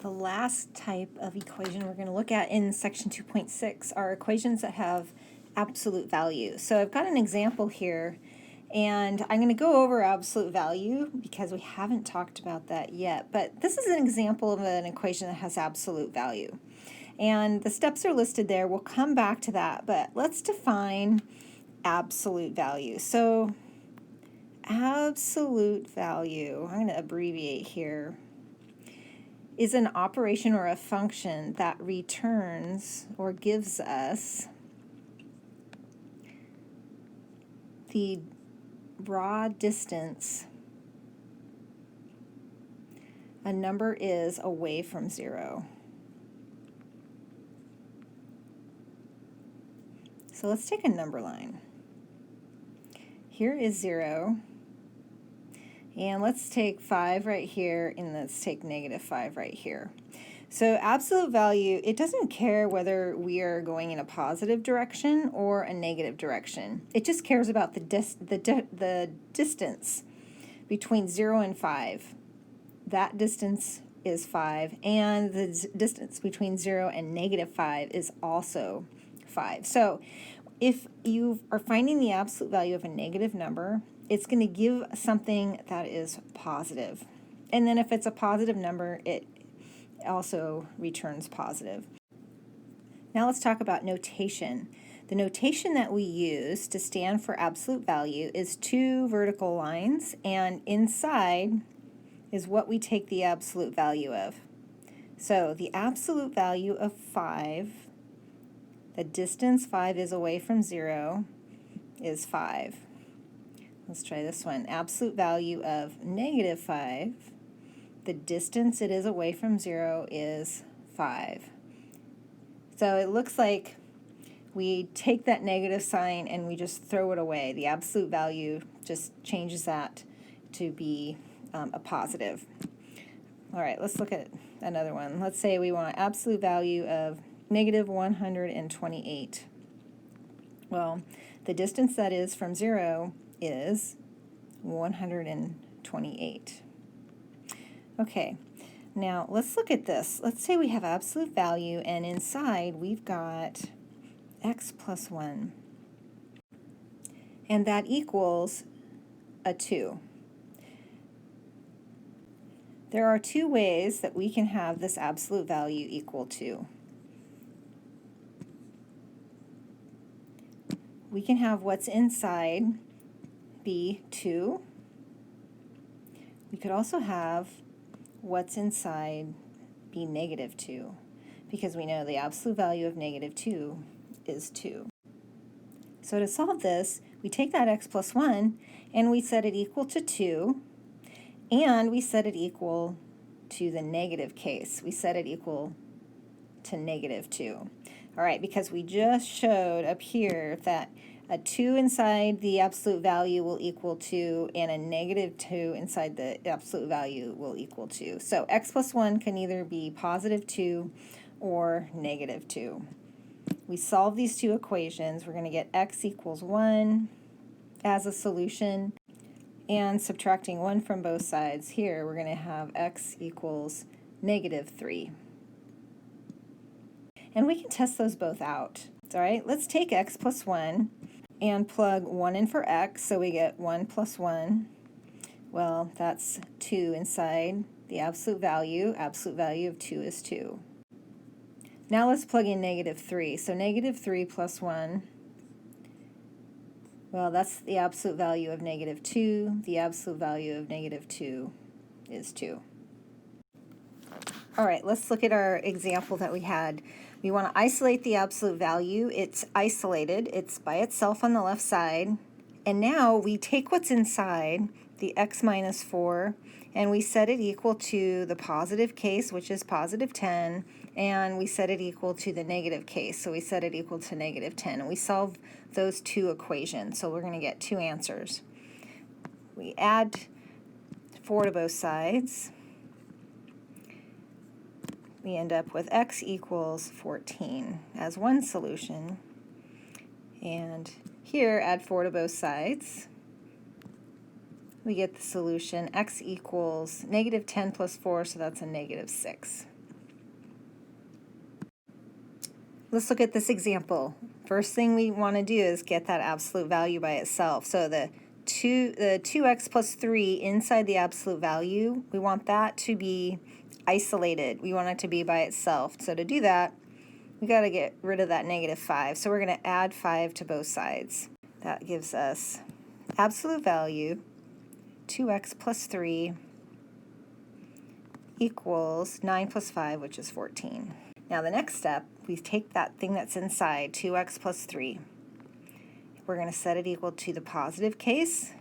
The last type of equation we're going to look at in section 2.6 are equations that have absolute value. So I've got an example here, and I'm going to go over absolute value because we haven't talked about that yet. But this is an example of an equation that has absolute value. And the steps are listed there. We'll come back to that, but let's define absolute value. So absolute value, I'm going to abbreviate here, is an operation or a function that returns or gives us the raw distance a number is away from zero. So let's take a number line. Here is 0. And let's take 5 right here, and let's take -5 right here. So absolute value, it doesn't care whether we are going in a positive direction or a negative direction. It just cares about the distance between 0 and 5. That distance is 5, and the distance between 0 and -5 is also 5. So if you are finding the absolute value of a negative number, it's going to give something that is positive. And then if it's a positive number, it also returns positive. Now let's talk about notation. The notation that we use to stand for absolute value is 2 vertical lines, and inside is what we take the absolute value of. So the absolute value of 5, the distance 5 is away from 0, is 5. Let's try this one. Absolute value of -5, the distance it is away from 0 is 5. So it looks like we take that negative sign and we just throw it away. The absolute value just changes that to be a positive. All right, let's look at another one. Let's say we want absolute value of -128. Well, the distance that is from 0 is 128. Okay, now let's look at this. Let's say we have absolute value, and inside we've got x plus 1, and that equals a 2. There are 2 ways that we can have this absolute value equal 2. We can have what's inside be 2. We could also have what's inside be -2, because we know the absolute value of -2 is 2. So to solve this, we take that x plus 1 and we set it equal to 2, and we set it equal to the negative case. We set it equal to -2. All right, because we just showed up here that a 2 inside the absolute value will equal 2, and a -2 inside the absolute value will equal 2. So x plus 1 can either be +2 or -2. We solve these 2 equations. We're going to get x equals 1 as a solution, and subtracting 1 from both sides here, we're going to have x equals -3. And we can test those both out. All right, let's take x plus 1 and plug 1 in for x, so we get 1 plus 1. Well, that's 2 inside the absolute value. Absolute value of 2 is 2. Now let's plug in -3. So -3 plus 1, well, that's the absolute value of -2. The absolute value of -2 is 2. All right, let's look at our example that we had. We want to isolate the absolute value. It's isolated. It's by itself on the left side. And now we take what's inside, the x minus 4, and we set it equal to the positive case, which is +10, and we set it equal to the negative case, so we set it equal to -10. And we solve those 2 equations, so we're going to get 2 answers. We add 4 to both sides. We end up with x equals 14 as one solution. And here, add 4 to both sides. We get the solution x equals -10 plus 4, so that's a -6. let's look at this example. First thing we want to do is get that absolute value by itself. So the 2x plus 3 inside the absolute value, we want that to be isolated. We want it to be by itself. So to do that, we got to get rid of that negative 5. So we're going to add 5 to both sides. That gives us absolute value 2x plus 3 equals 9 plus 5, which is 14. Now the next step, we take that thing that's inside, 2x plus 3. We're going to set it equal to the positive case.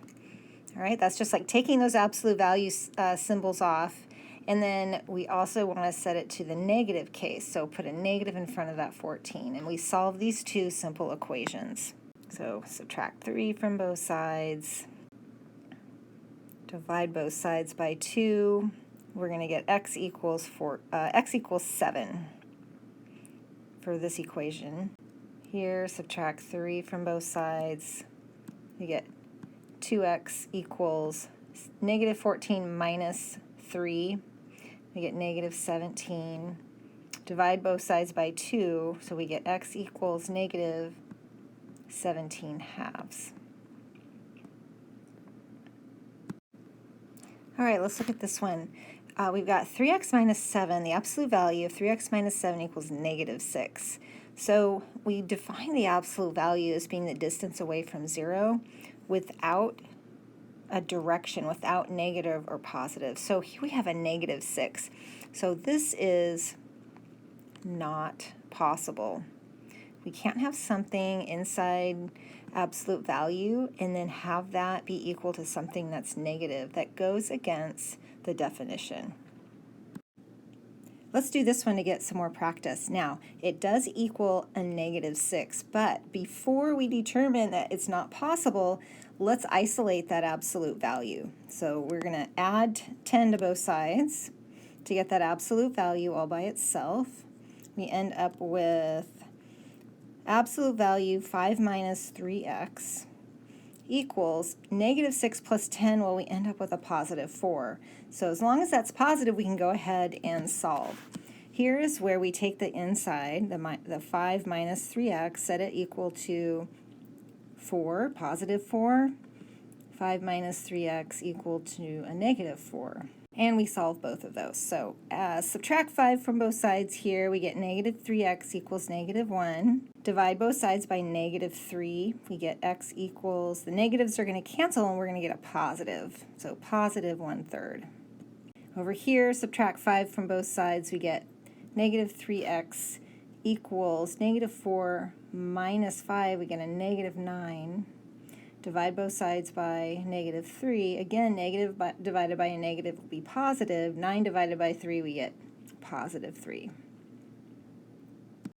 All right, that's just like taking those absolute value symbols off. And then we also want to set it to the negative case. So put a negative in front of that 14. And we solve these two simple equations. So subtract 3 from both sides. Divide both sides by 2. We're going to get x equals 7 for this equation. Here, subtract 3 from both sides. You get 2x equals negative 14 minus 3. We get negative 17. Divide both sides by 2, so we get x equals negative 17 halves. All right, let's look at this one. We've got 3x minus 7. The absolute value of 3x minus 7 equals negative 6. So we define the absolute value as being the distance away from 0 without a direction, without negative or positive. So here we have a negative 6. So this is not possible. We can't have something inside absolute value and then have that be equal to something that's negative. That goes against the definition. Let's do this one to get some more practice. Now, it does equal a negative 6, but before we determine that it's not possible, let's isolate that absolute value. So we're going to add 10 to both sides to get that absolute value all by itself. We end up with absolute value 5 minus 3x equals negative 6 plus 10. Well, we end up with a positive 4. So as long as that's positive, we can go ahead and solve. Here is where we take the inside, the 5 minus 3x, set it equal to 4, positive 4. 5 minus 3x equal to a negative 4. And we solve both of those. So subtract 5 from both sides here. We get negative 3x equals negative 1. Divide both sides by negative 3. We get x equals, the negatives are going to cancel and we're going to get a positive. So positive 1/3. Over here, subtract 5 from both sides. We get negative 3x equals negative 4 minus 5. We get a negative 9. Divide both sides by negative 3. Again, divided by a negative will be positive. 9 divided by 3, we get positive 3.